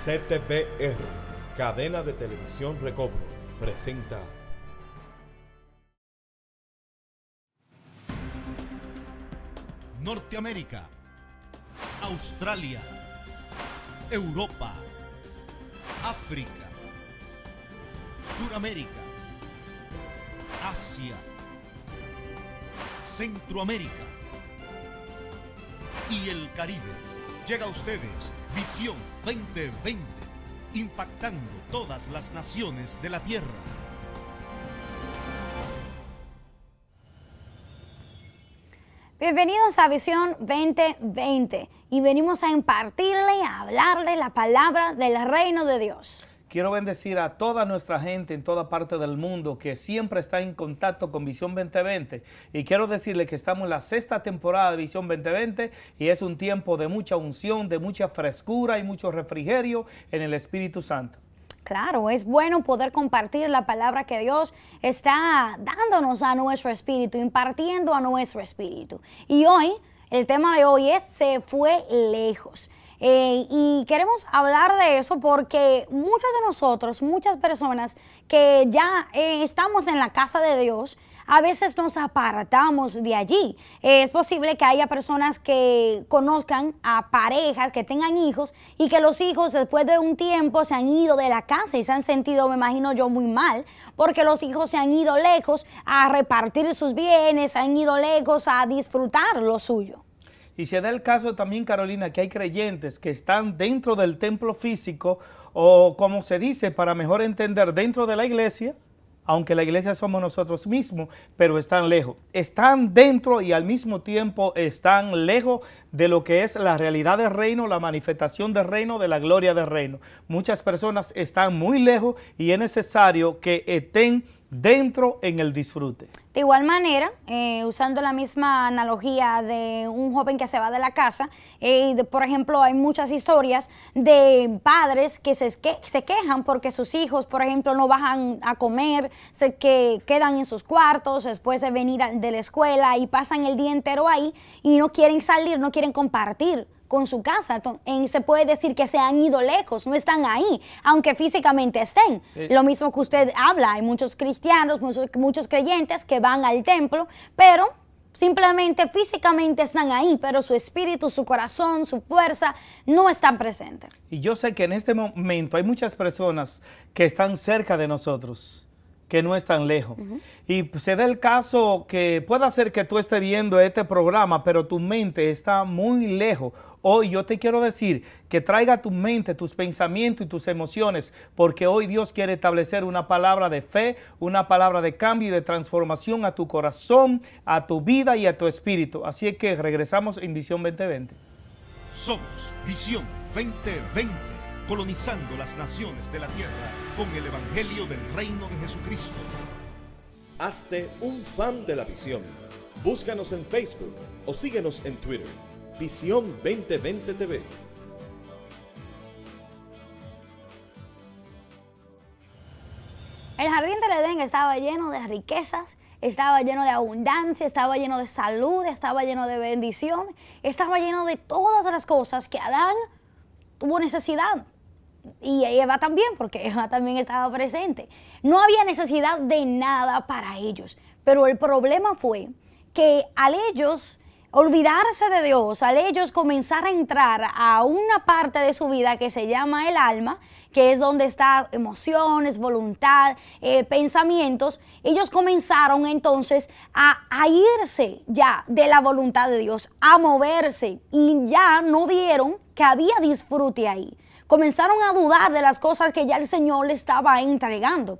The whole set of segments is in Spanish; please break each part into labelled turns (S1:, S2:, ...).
S1: CTBR, cadena de televisión Recobro, presenta
S2: Norteamérica, Australia, Europa, África, Suramérica, Asia, Centroamérica y el Caribe. Llega a ustedes Visión 2020, impactando todas las naciones de la Tierra.
S3: Bienvenidos a Visión 2020 y venimos a impartirle, a hablarle la palabra del reino de Dios.
S4: Quiero bendecir a toda nuestra gente en toda parte del mundo que siempre está en contacto con Visión 2020 y quiero decirle que estamos en la 6ª temporada de Visión 2020 y es un tiempo de mucha unción, de mucha frescura y mucho refrigerio en el Espíritu Santo.
S3: Claro, es bueno poder compartir la palabra que Dios está dándonos a nuestro espíritu, impartiendo a nuestro espíritu. Y hoy, el tema de hoy es Se fue lejos. Y queremos hablar de eso porque muchos de nosotros, muchas personas que ya estamos en la casa de Dios, a veces nos apartamos de allí. Es posible que haya personas que conozcan a parejas, que tengan hijos y que los hijos después de un tiempo se han ido de la casa y se han sentido, me imagino yo, muy mal, porque los hijos se han ido lejos a repartir sus bienes, se han ido lejos a disfrutar lo suyo.
S4: Y se da el caso también, Carolina, que hay creyentes que están dentro del templo físico o, como se dice, para mejor entender, dentro de la iglesia, aunque la iglesia somos nosotros mismos, pero están lejos. Están dentro y al mismo tiempo están lejos de lo que es la realidad del reino, la manifestación del reino, de la gloria del reino. Muchas personas están muy lejos y es necesario que estén dentro en el disfrute.
S3: De igual manera, usando la misma analogía de un joven que se va de la casa, por ejemplo, hay muchas historias de padres que se quejan porque sus hijos, por ejemplo, no bajan a comer, que quedan en sus cuartos después de venir de la escuela y pasan el día entero ahí y no quieren salir, no quieren compartir con su casa. Se puede decir que se han ido lejos, no están ahí, aunque físicamente estén. Lo mismo que usted habla, hay muchos cristianos, muchos creyentes que van al templo, pero simplemente físicamente están ahí, pero su espíritu, su corazón, su fuerza no están presentes.
S4: Y yo sé que en este momento hay muchas personas que están cerca de nosotros, que no están lejos. Y se da el caso que puede ser que tú estés viendo este programa, pero tu mente está muy lejos. Hoy yo te quiero decir que traiga a tu mente tus pensamientos y tus emociones, porque hoy Dios quiere establecer una palabra de fe, una palabra de cambio y de transformación a tu corazón, a tu vida y a tu espíritu. Así es que regresamos en Visión 2020.
S2: Somos Visión 2020, colonizando las naciones de la tierra con el Evangelio del Reino de Jesucristo.
S1: Hazte un fan de la visión. Búscanos en Facebook o síguenos en Twitter. Visión 2020 TV.
S3: El jardín del Edén estaba lleno de riquezas, estaba lleno de abundancia, estaba lleno de salud, estaba lleno de bendición, estaba lleno de todas las cosas que Adán tuvo necesidad. Y Eva también, porque Eva también estaba presente. No había necesidad de nada para ellos, pero el problema fue que al ellos olvidarse de Dios, al ellos comenzar a entrar a una parte de su vida que se llama el alma, que es donde están emociones, voluntad, pensamientos, ellos comenzaron entonces a irse ya de la voluntad de Dios, a moverse y ya no vieron que había disfrute ahí. Comenzaron a dudar de las cosas que ya el Señor le estaba entregando.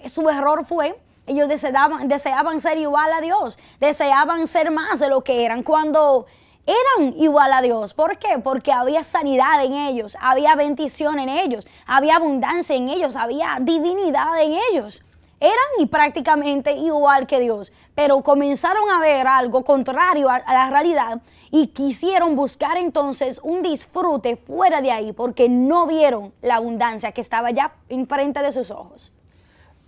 S3: Su error fue, ellos deseaban ser igual a Dios, deseaban ser más de lo que eran cuando eran igual a Dios. ¿Por qué? Porque había sanidad en ellos, había bendición en ellos, había abundancia en ellos, había divinidad en ellos. Eran y prácticamente igual que Dios, pero comenzaron a ver algo contrario a la realidad y quisieron buscar entonces un disfrute fuera de ahí porque no vieron la abundancia que estaba ya enfrente de sus ojos.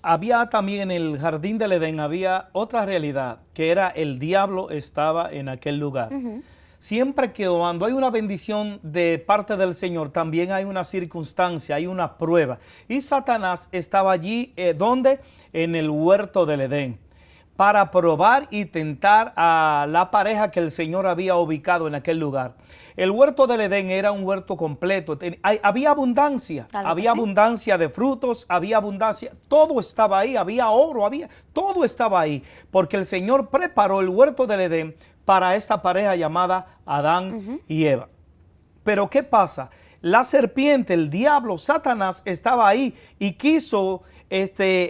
S4: Había también en el jardín del Edén, había otra realidad, que era el diablo estaba en aquel lugar. siempre que cuando hay una bendición de parte del Señor, también hay una circunstancia, hay una prueba. Y Satanás estaba allí, ¿dónde? En el huerto del Edén, para probar y tentar a la pareja que el Señor había ubicado en aquel lugar. El huerto del Edén era un huerto completo, había abundancia,
S3: Claro que
S4: había
S3: sí.
S4: abundancia de frutos, había abundancia, todo estaba ahí, había oro, todo estaba ahí, porque el Señor preparó el huerto del Edén para esta pareja llamada Adán y Eva. Pero ¿qué pasa? La serpiente, el diablo, Satanás, estaba ahí y quiso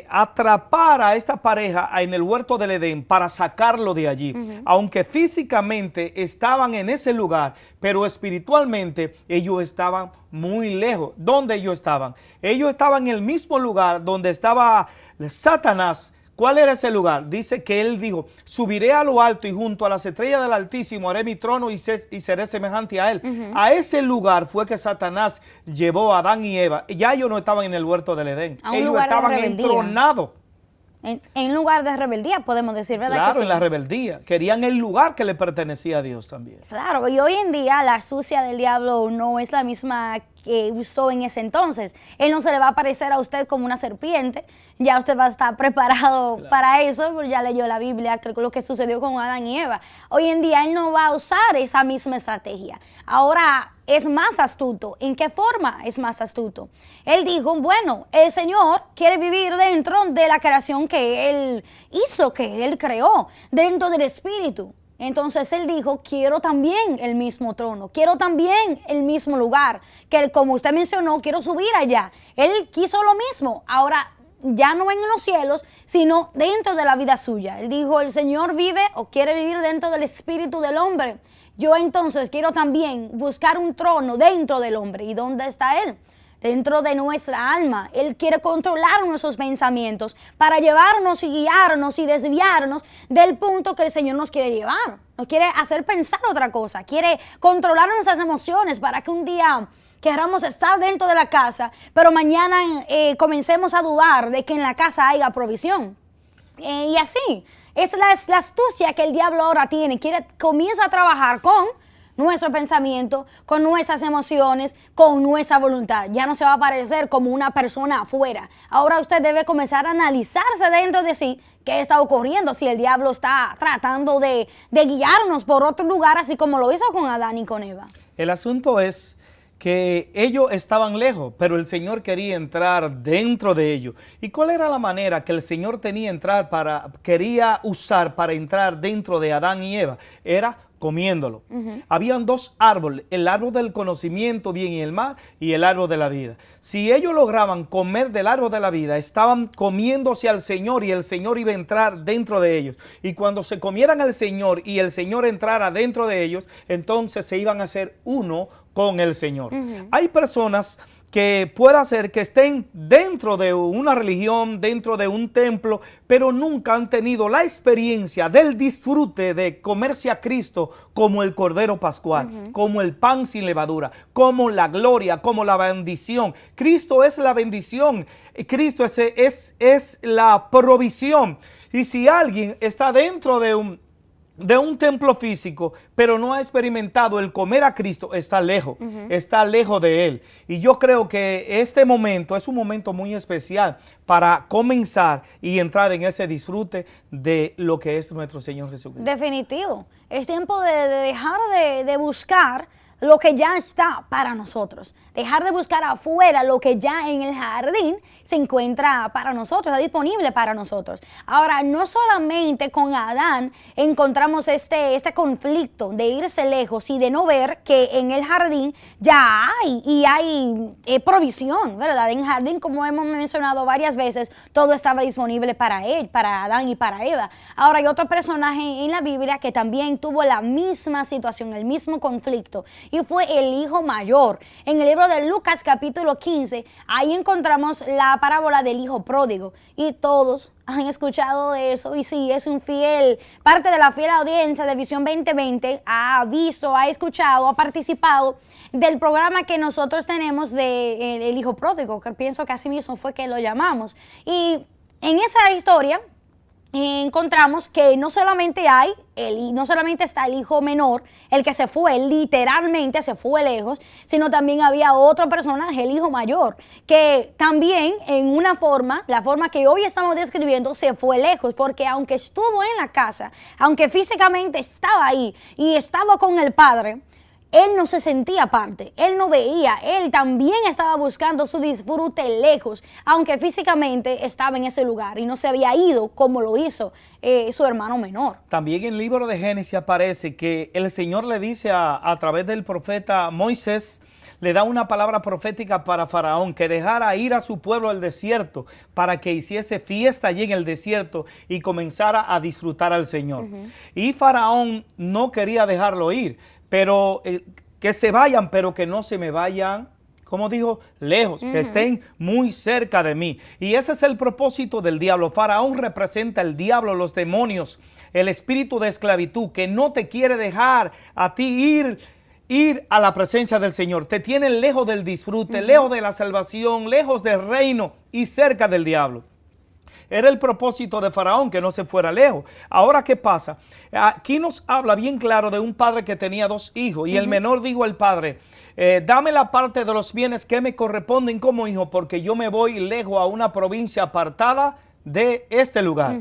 S4: atrapar a esta pareja en el huerto del Edén para sacarlo de allí. Aunque físicamente estaban en ese lugar, pero espiritualmente ellos estaban muy lejos. ¿Dónde ellos estaban? Ellos estaban en el mismo lugar donde estaba Satanás. ¿Cuál era ese lugar? Dice que él dijo, subiré a lo alto y junto a las estrellas del Altísimo haré mi trono y seré semejante a él. A ese lugar fue que Satanás llevó a Adán y Eva. Ya ellos no estaban en el huerto del Edén.
S3: A un
S4: Ellos
S3: lugar de
S4: estaban
S3: rebeldía.
S4: entronados.
S3: En lugar de rebeldía, podemos decir, ¿verdad?
S4: Claro,
S3: que sí?
S4: en la rebeldía. Querían el lugar que le pertenecía a Dios también.
S3: Claro, y hoy en día la astucia del diablo no es la misma que usó en ese entonces. Él no se le va a aparecer a usted como una serpiente, ya usted va a estar preparado para eso, porque ya leyó la Biblia, creo que lo que sucedió con Adán y Eva. Hoy en día él no va a usar esa misma estrategia. Ahora es más astuto. ¿En qué forma es más astuto? Él dijo, bueno, el Señor quiere vivir dentro de la creación que Él hizo, que Él creó, dentro del Espíritu. Entonces él dijo, quiero también el mismo trono, quiero también el mismo lugar, que como usted mencionó, quiero subir allá. Él quiso lo mismo, ahora ya no en los cielos, sino dentro de la vida suya. Él dijo, el Señor vive o quiere vivir dentro del espíritu del hombre. Yo entonces quiero también buscar un trono dentro del hombre. ¿Y dónde está Él? Dentro de nuestra alma. Él quiere controlar nuestros pensamientos para llevarnos y guiarnos y desviarnos del punto que el Señor nos quiere llevar. Nos quiere hacer pensar otra cosa. Quiere controlar nuestras emociones para que un día queramos estar dentro de la casa, pero mañana comencemos a dudar de que en la casa haya provisión. Y así, es la astucia que el diablo ahora tiene. Comienza a trabajar con nuestro pensamiento, con nuestras emociones, con nuestra voluntad. Ya no se va a parecer como una persona afuera. Ahora usted debe comenzar a analizarse dentro de sí qué está ocurriendo, si el diablo está tratando de guiarnos por otro lugar, así como lo hizo con Adán y con Eva.
S4: El asunto es que ellos estaban lejos, pero el Señor quería entrar dentro de ellos. ¿Y cuál era la manera que el Señor quería usar para entrar dentro de Adán y Eva? Era comiéndolo. Habían dos árboles, el árbol del conocimiento, bien y el mal, y el árbol de la vida. Si ellos lograban comer del árbol de la vida, estaban comiéndose al Señor y el Señor iba a entrar dentro de ellos. Y cuando se comieran al Señor y el Señor entrara dentro de ellos, entonces se iban a hacer uno con el Señor. Hay personas que pueda ser que estén dentro de una religión, dentro de un templo, pero nunca han tenido la experiencia del disfrute de comerse a Cristo como el Cordero Pascual, como el pan sin levadura, como la gloria, como la bendición. Cristo es la bendición, Cristo es la provisión. Y si alguien está dentro de un templo físico, pero no ha experimentado el comer a Cristo, está lejos de Él. Y yo creo que este momento es un momento muy especial para comenzar y entrar en ese disfrute de lo que es nuestro Señor Jesucristo.
S3: Definitivo. Es tiempo de dejar de buscar lo que ya está para nosotros. Dejar de buscar afuera lo que ya en el jardín se encuentra para nosotros, está disponible para nosotros. Ahora, no solamente con Adán encontramos este conflicto de irse lejos y de no ver que en el jardín ya hay provisión, ¿verdad? En el jardín, como hemos mencionado varias veces, todo estaba disponible para él, para Adán y para Eva. Ahora, hay otro personaje en la Biblia que también tuvo la misma situación, el mismo conflicto, y fue el hijo mayor. En el libro de Lucas capítulo 15, ahí encontramos la parábola del hijo pródigo, y todos han escuchado de eso, y sí, es parte de la fiel audiencia de Visión 2020, ha visto, ha escuchado, ha participado del programa que nosotros tenemos de el hijo pródigo, que pienso que así mismo fue que lo llamamos. Y en esa historia, encontramos que no solamente no solamente está el hijo menor, el que se fue, literalmente se fue lejos, sino también había otro personaje, el hijo mayor, que también en una forma, la forma que hoy estamos describiendo, se fue lejos, porque aunque estuvo en la casa, aunque físicamente estaba ahí y estaba con el padre, él no se sentía parte, él no veía, él también estaba buscando su disfrute lejos, aunque físicamente estaba en ese lugar y no se había ido como lo hizo su hermano menor. También en el libro de Génesis aparece que el Señor le dice a través del profeta Moisés, le da una palabra profética para Faraón, que dejara ir a su pueblo al desierto para que hiciese fiesta allí en el desierto y comenzara a disfrutar al Señor. Y Faraón no quería dejarlo ir, pero que se vayan, pero que no se me vayan, como dijo, lejos, que estén muy cerca de mí. Y ese es el propósito del diablo. Faraón representa el diablo, los demonios, el espíritu de esclavitud, que no te quiere dejar a ti ir a la presencia del Señor. Te tiene lejos del disfrute, lejos de la salvación, lejos del reino y cerca del diablo. Era el propósito de Faraón, que no se fuera lejos. Ahora, ¿qué pasa? Aquí nos habla bien claro de un padre que tenía 2 hijos y el menor dijo al padre, dame la parte de los bienes que me corresponden como hijo, porque yo me voy lejos a una provincia apartada de este lugar.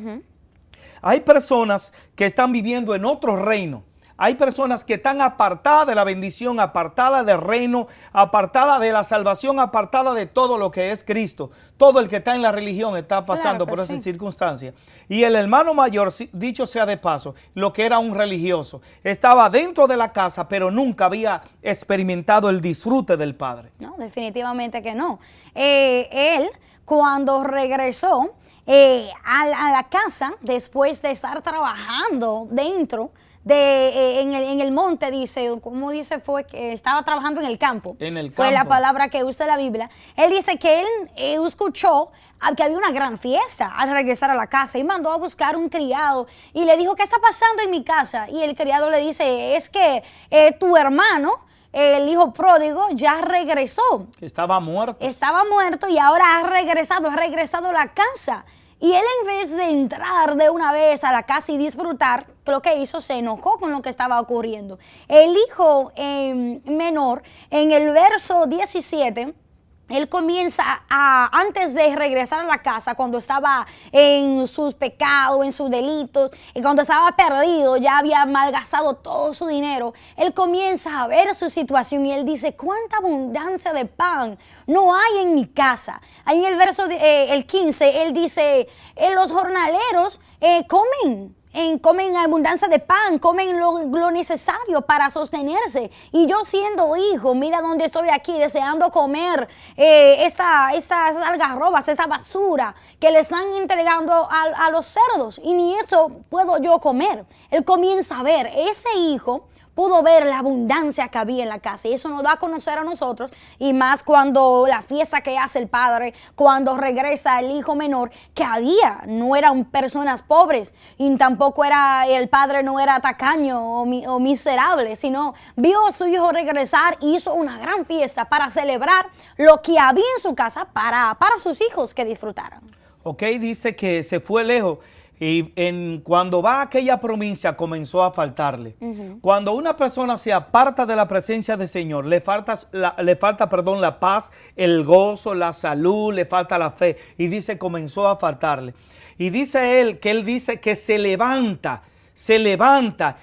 S3: Hay personas que están viviendo en otro reino. Hay personas que están apartadas de la bendición, apartadas del reino, apartadas de la salvación, apartadas de todo lo que es Cristo. Todo el que está en la religión está pasando por esas circunstancias. Y el hermano mayor, dicho sea de paso, lo que era un religioso, estaba dentro de la casa, pero nunca había experimentado el disfrute del Padre. No, definitivamente que no. Él, cuando regresó a la casa, después de estar trabajando dentro, en el monte, dice, como dice, fue que estaba trabajando en el campo. En el campo. Fue la palabra que usa la Biblia. Él dice que él escuchó que había una gran fiesta al regresar a la casa y mandó a buscar un criado y le dijo, ¿qué está pasando en mi casa? Y el criado le dice, es que tu hermano, el hijo pródigo, ya regresó. Que estaba muerto. Estaba muerto y ahora ha regresado a la casa. Y él, en vez de entrar de una vez a la casa y disfrutar, lo que hizo, se enojó con lo que estaba ocurriendo. El hijo menor, en el verso 17, él comienza antes de regresar a la casa, cuando estaba en sus pecados, en sus delitos, y cuando estaba perdido, ya había malgastado todo su dinero, él comienza a ver su situación y él dice, ¿cuánta abundancia de pan no hay en mi casa? Ahí en el verso el 15, él dice, los jornaleros comen abundancia de pan, comen lo necesario para sostenerse. Y yo siendo hijo, mira dónde estoy aquí, deseando comer estas algarrobas, esa basura que le están entregando a los cerdos. Y ni eso puedo yo comer. Él comienza a ver, ese hijo pudo ver la abundancia que había en la casa y eso nos da a conocer a nosotros, y más cuando la fiesta que hace el padre, cuando regresa el hijo menor, que no eran personas pobres y tampoco el padre no era tacaño o miserable, sino vio a su hijo regresar y hizo una gran fiesta para celebrar lo que había en su casa para sus hijos que disfrutaran. Ok, dice que se fue lejos. Y cuando va a aquella provincia comenzó a faltarle. Cuando una persona se aparta de la presencia del Señor, le falta la paz, el gozo, la salud, le falta la fe. Y dice, comenzó a faltarle. Y dice él que se levanta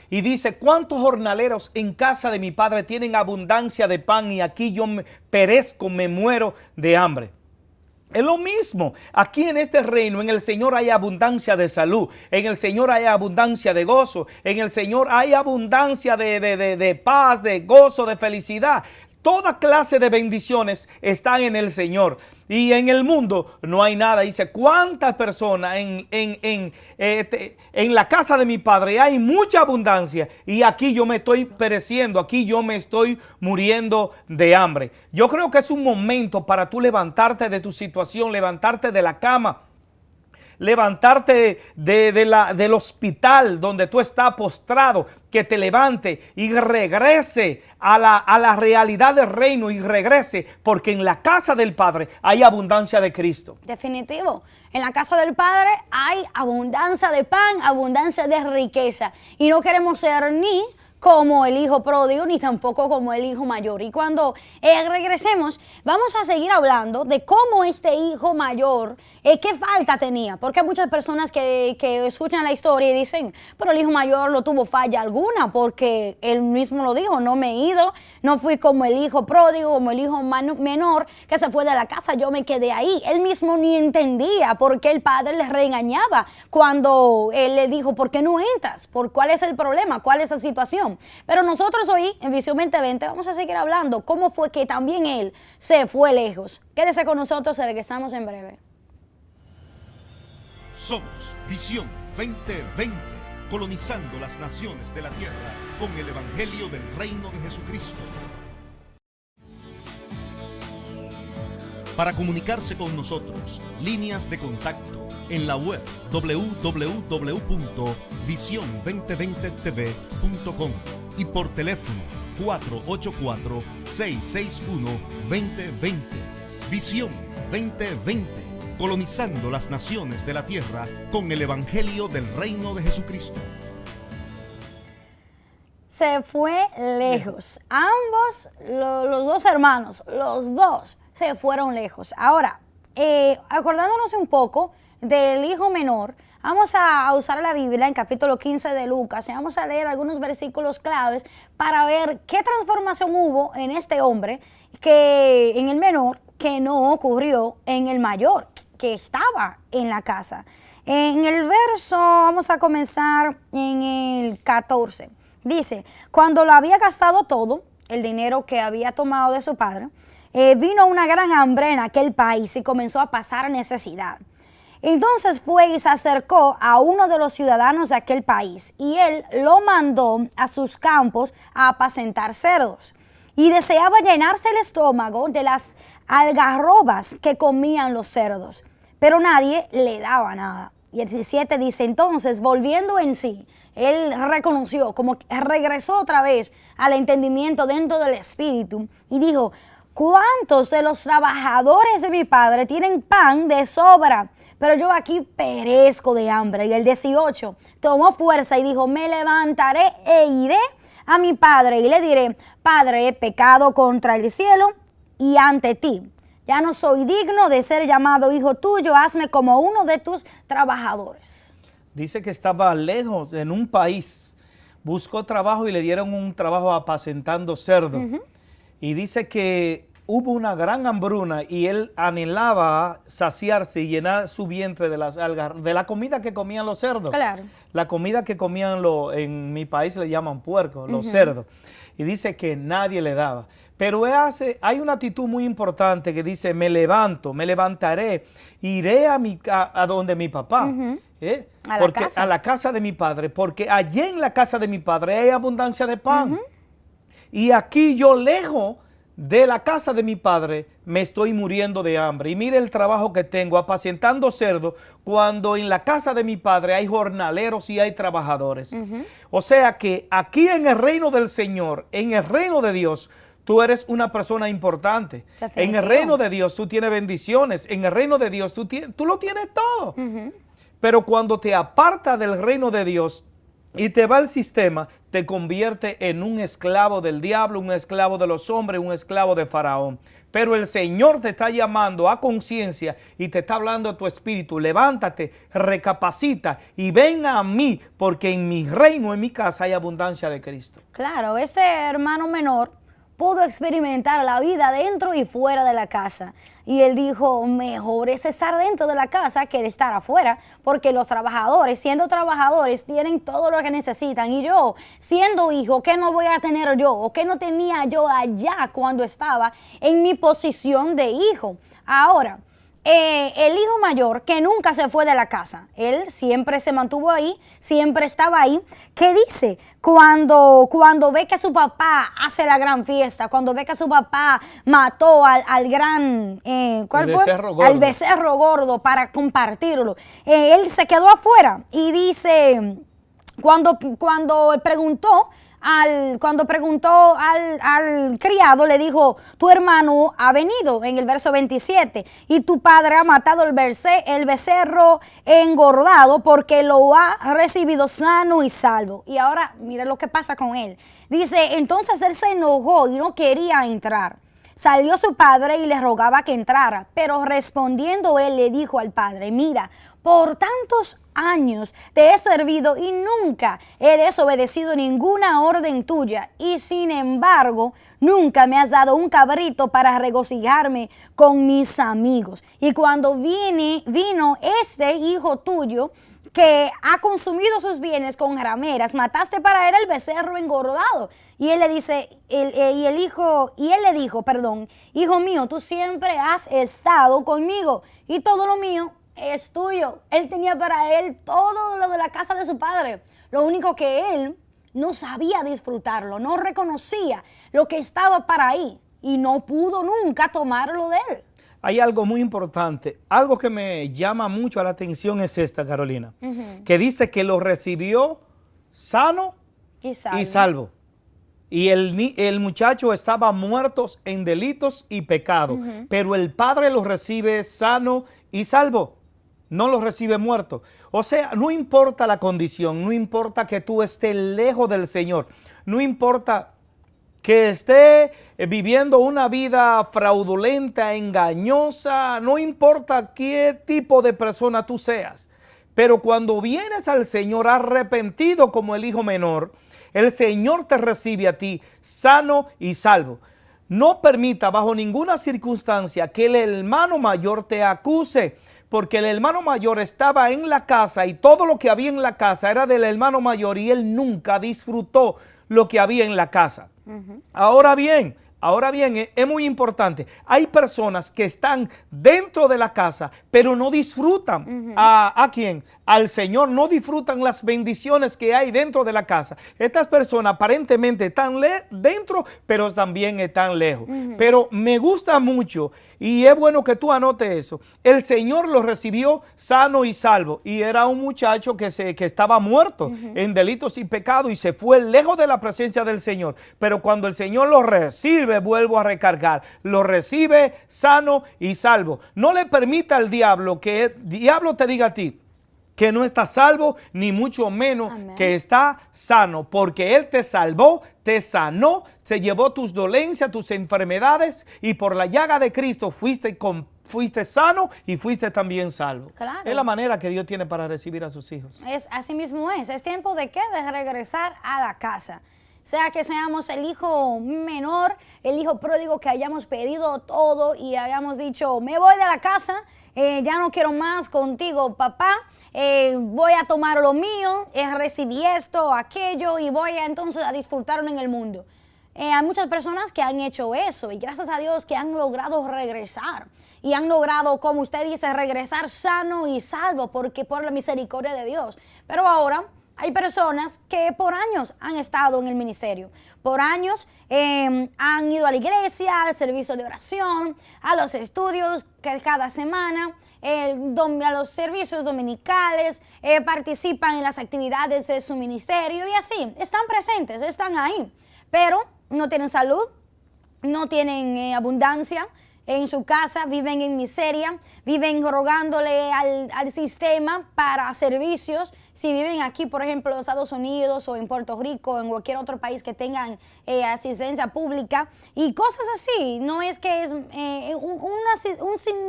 S3: y dice, ¿cuántos jornaleros en casa de mi padre tienen abundancia de pan y aquí yo perezco, me muero de hambre? Es lo mismo, aquí en este reino, en el Señor hay abundancia de salud, en el Señor hay abundancia de gozo, en el Señor hay abundancia de paz, de gozo, de felicidad. Toda clase de bendiciones están en el Señor. Y en el mundo no hay nada. Dice, ¿cuántas personas en la casa de mi padre hay mucha abundancia? Y aquí yo me estoy pereciendo, aquí yo me estoy muriendo de hambre. Yo creo que es un momento para tú levantarte de tu situación, levantarte de la cama,
S4: levantarte del hospital donde tú estás postrado, que te levante y regrese a la realidad del reino y regrese, porque en la casa del Padre hay abundancia de Cristo.
S3: Definitivo. En la casa del Padre hay abundancia de pan, abundancia de riqueza. Y no queremos ser ni como el hijo pródigo, ni tampoco como el hijo mayor. Y cuando regresemos, vamos a seguir hablando de cómo este hijo mayor, qué falta tenía. Porque hay muchas personas que escuchan la historia y dicen, pero el hijo mayor no tuvo falla alguna, porque él mismo lo dijo, no me he ido, no fui como el hijo pródigo, como el hijo menor que se fue de la casa, yo me quedé ahí. Él mismo ni entendía por qué el padre le regañaba cuando él le dijo, ¿por qué no entras? ¿Cuál es el problema? ¿Cuál es la situación? Pero nosotros hoy, en Visión 2020, vamos a seguir hablando cómo fue que también él se fue lejos. Quédese con nosotros, regresamos en breve.
S2: Somos Visión 2020, colonizando las naciones de la tierra con el Evangelio del Reino de Jesucristo. Para comunicarse con nosotros, líneas de contacto en la web www.vision2020tv.com y por teléfono 484-661-2020. Visión 2020, colonizando las naciones de la tierra con el Evangelio del Reino de Jesucristo.
S3: Se fue lejos. Ambos, los dos hermanos, los dos se fueron lejos. Ahora, acordándonos un poco del hijo menor, vamos a usar la Biblia en capítulo 15 de Lucas y vamos a leer algunos versículos claves para ver qué transformación hubo en este hombre, que en el menor, que no ocurrió en el mayor, que estaba en la casa. En el verso, vamos a comenzar en el 14. Dice, cuando lo había gastado todo, el dinero que había tomado de su padre, vino una gran hambre en aquel país y comenzó a pasar necesidad. Entonces fue y se acercó a uno de los ciudadanos de aquel país y él lo mandó a sus campos a apacentar cerdos. Y deseaba llenarse el estómago de las algarrobas que comían los cerdos, pero nadie le daba nada. Y el 17 dice, entonces volviendo en sí, él reconoció, como que regresó otra vez al entendimiento dentro del espíritu y dijo, ¿cuántos de los trabajadores de mi padre tienen pan de sobra? Pero yo aquí perezco de hambre. Y el 18 tomó fuerza y dijo, me levantaré e iré a mi padre y le diré, Padre, he pecado contra el cielo y ante ti. Ya no soy digno de ser llamado hijo tuyo, hazme como uno de tus trabajadores.
S4: Dice que estaba lejos en un país, buscó trabajo y le dieron un trabajo apacentando cerdos. Y dice que hubo una gran hambruna y él anhelaba saciarse y llenar su vientre de la comida que comían los cerdos.
S3: Claro.
S4: La comida que comían en mi país le llaman puerco, los cerdos. Y dice que nadie le daba. Pero hay una actitud muy importante que dice, me levanto, me levantaré, iré a donde mi papá. A la casa de mi padre, porque allí en la casa de mi padre hay abundancia de pan. Y aquí yo lejos de la casa de mi padre me estoy muriendo de hambre. Y mire el trabajo que tengo apacentando cerdos cuando en la casa de mi padre hay jornaleros y hay trabajadores. O sea que aquí en el reino del Señor, en el reino de Dios, tú eres una persona importante. En el reino de Dios tú tienes bendiciones. En el reino de Dios tú lo tienes todo. Pero cuando te apartas del reino de Dios y te va al sistema, te convierte en un esclavo del diablo, un esclavo de los hombres, un esclavo de Faraón. Pero el Señor te está llamando a conciencia y te está hablando a tu espíritu. Levántate, recapacita y ven a mí, porque en mi reino, en mi casa hay abundancia de Cristo.
S3: Claro, ese hermano menor pudo experimentar la vida dentro y fuera de la casa. Y él dijo, mejor es estar dentro de la casa que estar afuera, porque los trabajadores, siendo trabajadores, tienen todo lo que necesitan. Y yo, siendo hijo, ¿qué no voy a tener yo? ¿O qué no tenía yo allá cuando estaba en mi posición de hijo? Ahora, el hijo mayor, que nunca se fue de la casa, él siempre se mantuvo ahí, siempre estaba ahí, ¿qué dice? Cuando ve que su papá hace la gran fiesta, cuando ve que su papá mató al gran, ¿cuál fue?
S4: Becerro gordo.
S3: Al becerro gordo para compartirlo, él se quedó afuera y dice, cuando preguntó al criado, le dijo, tu hermano ha venido, en el verso 27, y tu padre ha matado el becerro engordado porque lo ha recibido sano y salvo. Y ahora, mira lo que pasa con él. Dice, entonces él se enojó y no quería entrar. Salió su padre y le rogaba que entrara, pero respondiendo él le dijo al padre, mira, por tantos años te he servido y nunca he desobedecido ninguna orden tuya, y sin embargo nunca me has dado un cabrito para regocijarme con mis amigos. Y cuando vino este hijo tuyo que ha consumido sus bienes con rameras, mataste para él el becerro engordado. Y él le dice, él le dijo, hijo mío, tú siempre has estado conmigo y todo lo mío es tuyo. Él tenía para él todo lo de la casa de su padre. Lo único que él no sabía disfrutarlo, no reconocía lo que estaba para ahí y no pudo nunca tomarlo de él.
S4: Hay algo muy importante, algo que me llama mucho la atención es esta, Carolina, que dice que lo recibió sano y salvo. Y el muchacho estaba muerto en delitos y pecados, pero el padre lo recibe sano y salvo. No lo recibe muerto. O sea, no importa la condición, no importa que tú estés lejos del Señor, no importa que esté viviendo una vida fraudulenta, engañosa, no importa qué tipo de persona tú seas. Pero cuando vienes al Señor arrepentido como el hijo menor, el Señor te recibe a ti sano y salvo. No permita bajo ninguna circunstancia que el hermano mayor te acuse, porque el hermano mayor estaba en la casa y todo lo que había en la casa era del hermano mayor y él nunca disfrutó lo que había en la casa. Ahora bien, es muy importante. Hay personas que están dentro de la casa, pero no disfrutan. ¿A quién? Al Señor. No disfrutan las bendiciones que hay dentro de la casa. Estas personas aparentemente están dentro, pero también están lejos. Pero me gusta mucho, y es bueno que tú anotes eso. El Señor lo recibió sano y salvo. Y era un muchacho que estaba muerto en delitos y pecados y se fue lejos de la presencia del Señor. Pero cuando el Señor lo recibe, vuelvo a recargar, lo recibe sano y salvo. No le permita al diablo que el diablo te diga a ti que no está salvo, ni mucho menos que está sano, porque Él te salvó, te sanó, se llevó tus dolencias, tus enfermedades, y por la llaga de Cristo fuiste sano y fuiste también salvo.
S3: Claro.
S4: Es la manera que Dios tiene para recibir a sus hijos.
S3: Así mismo es tiempo de ¿qué? De regresar a la casa. Sea que seamos el hijo menor, el hijo pródigo, que hayamos pedido todo y hayamos dicho, me voy de la casa, ya no quiero más contigo, papá, voy a tomar lo mío, recibí esto, aquello, y voy entonces a disfrutarlo en el mundo. Hay muchas personas que han hecho eso y gracias a Dios que han logrado regresar y han logrado, como usted dice, regresar sano y salvo, porque por la misericordia de Dios. Pero ahora hay personas que por años han estado en el ministerio, por años han ido a la iglesia, al servicio de oración, a los estudios que cada semana, a los servicios dominicales, participan en las actividades de su ministerio y así, están presentes, están ahí, pero no tienen salud, no tienen abundancia en su casa, viven en miseria, viven rogándole al sistema para servicios. Si viven aquí, por ejemplo, en los Estados Unidos o en Puerto Rico o en cualquier otro país que tengan asistencia pública y cosas así, no es que es un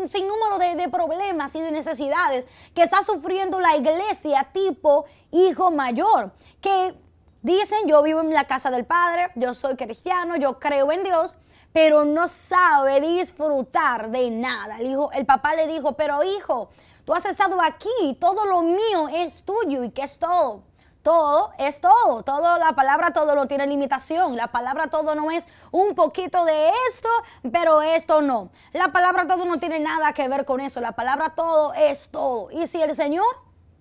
S3: sinnúmero de problemas y de necesidades que está sufriendo la iglesia tipo hijo mayor, que dicen, yo vivo en la casa del Padre, yo soy cristiano, yo creo en Dios, pero no sabe disfrutar de nada. El papá le dijo, pero hijo, tú has estado aquí, todo lo mío es tuyo. ¿Y qué es todo? Todo es todo. Todo, la palabra todo no tiene limitación. La palabra todo no es un poquito de esto, pero esto no. La palabra todo no tiene nada que ver con eso. La palabra todo es todo. Y si el Señor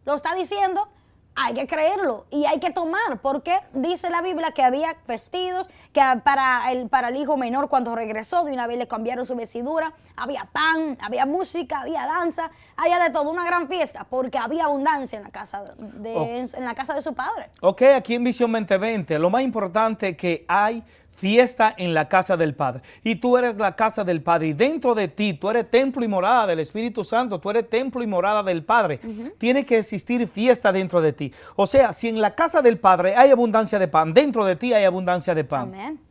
S3: lo está diciendo, hay que creerlo y hay que tomar, porque dice la Biblia que había vestidos, que para el hijo menor cuando regresó, de una vez le cambiaron su vestidura, había pan, había música, había danza, había de todo, una gran fiesta, porque había abundancia en la casa en la casa de su padre.
S4: Ok, aquí en Visión 2020, lo más importante es que hay fiesta en la casa del Padre. Y tú eres la casa del Padre. Y dentro de ti, tú eres templo y morada del Espíritu Santo. Tú eres templo y morada del Padre. Tiene que existir fiesta dentro de ti. O sea, si en la casa del Padre hay abundancia de pan, dentro de ti hay abundancia de pan.
S3: Amén.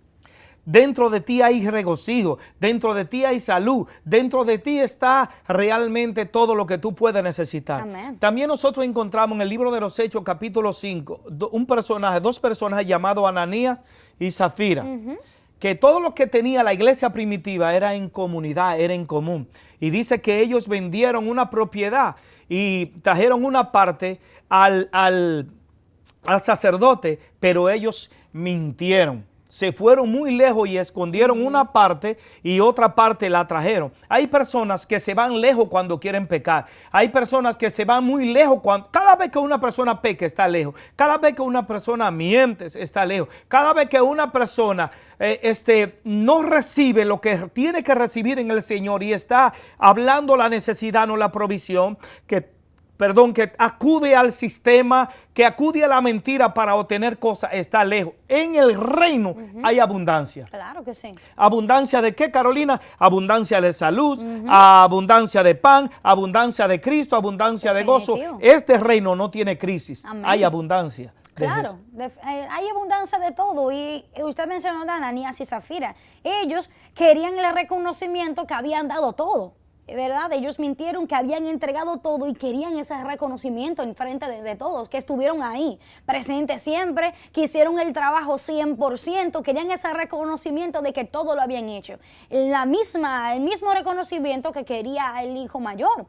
S4: Dentro de ti hay regocijo, dentro de ti hay salud, dentro de ti está realmente todo lo que tú puedes necesitar.
S3: Amén.
S4: También nosotros encontramos en el libro de los Hechos, capítulo 5, dos personajes llamados Ananías y Zafira, que todo lo que tenía la iglesia primitiva era en comunidad, era en común. Y dice que ellos vendieron una propiedad y trajeron una parte al sacerdote, pero ellos mintieron. Se fueron muy lejos y escondieron una parte y otra parte la trajeron. Hay personas que se van lejos cuando quieren pecar. Hay personas que se van muy lejos cada vez que una persona peca está lejos. Cada vez que una persona miente está lejos. Cada vez que una persona no recibe lo que tiene que recibir en el Señor y está hablando la necesidad, no la provisión, que acude al sistema, que acude a la mentira para obtener cosas, está lejos. En el reino hay abundancia.
S3: Claro que sí.
S4: ¿Abundancia de qué, Carolina? Abundancia de salud, abundancia de pan, abundancia de Cristo, abundancia de gozo. Este reino no tiene crisis,
S3: Amén.
S4: hay abundancia.
S3: Claro, hay abundancia de todo. Y usted mencionó a Ananías y Zafira. Ellos querían el reconocimiento que habían dado todo. ¿Verdad? Ellos mintieron que habían entregado todo y querían ese reconocimiento en frente de todos, que estuvieron ahí, presentes siempre, que hicieron el trabajo 100%, querían ese reconocimiento de que todo lo habían hecho. El mismo reconocimiento que quería el hijo mayor.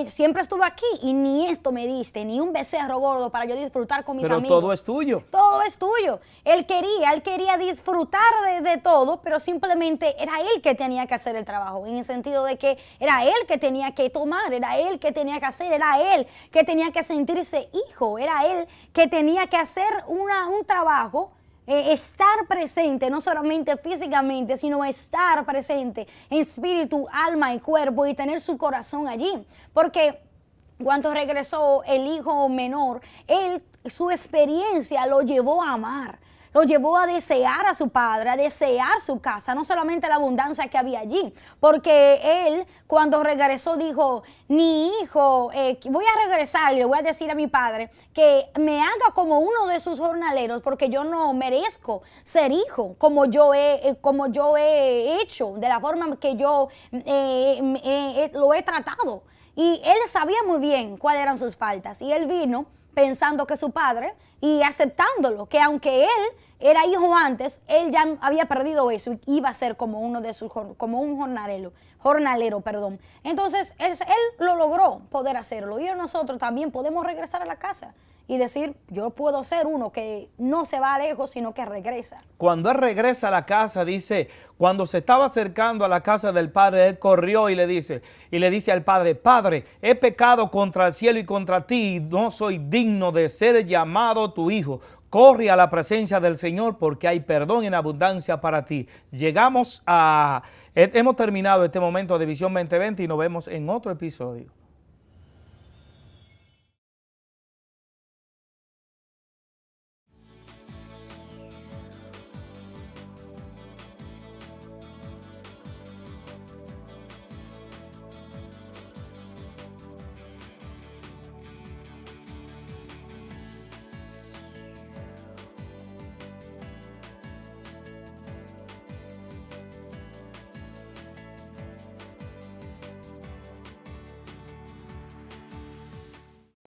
S3: Siempre estuve aquí y ni esto me diste, ni un becerro gordo para yo disfrutar con mis amigos.
S4: Pero todo es tuyo.
S3: Todo es tuyo. Él quería disfrutar de todo, pero simplemente era él que tenía que hacer el trabajo, en el sentido de que era él que tenía que tomar, era él que tenía que hacer, era él que tenía que sentirse hijo, era él que tenía que hacer un trabajo. Estar presente, no solamente físicamente, sino estar presente en espíritu, alma y cuerpo y tener su corazón allí. Porque cuando regresó el hijo menor, su experiencia lo llevó a amar. Lo llevó a desear a su padre, a desear su casa, no solamente la abundancia que había allí, porque él cuando regresó dijo, mi hijo, voy a regresar y le voy a decir a mi padre que me haga como uno de sus jornaleros, porque yo no merezco ser hijo como yo he hecho, de la forma que yo lo he tratado. Y él sabía muy bien cuáles eran sus faltas y él vino pensando que su padre y aceptándolo, que aunque él era hijo antes, él ya había perdido eso y iba a ser como uno de sus, como un jornalero, perdón. Entonces él lo logró poder hacerlo y nosotros también podemos regresar a la casa y decir, yo puedo ser uno que no se va lejos, sino que regresa.
S4: Cuando él regresa a la casa, dice, cuando se estaba acercando a la casa del padre, él corrió y le dice al padre, Padre, he pecado contra el cielo y contra ti, y no soy digno de ser llamado tu hijo. Corre a la presencia del Señor porque hay perdón en abundancia para ti. Hemos terminado este momento de Visión 2020 y nos vemos en otro episodio.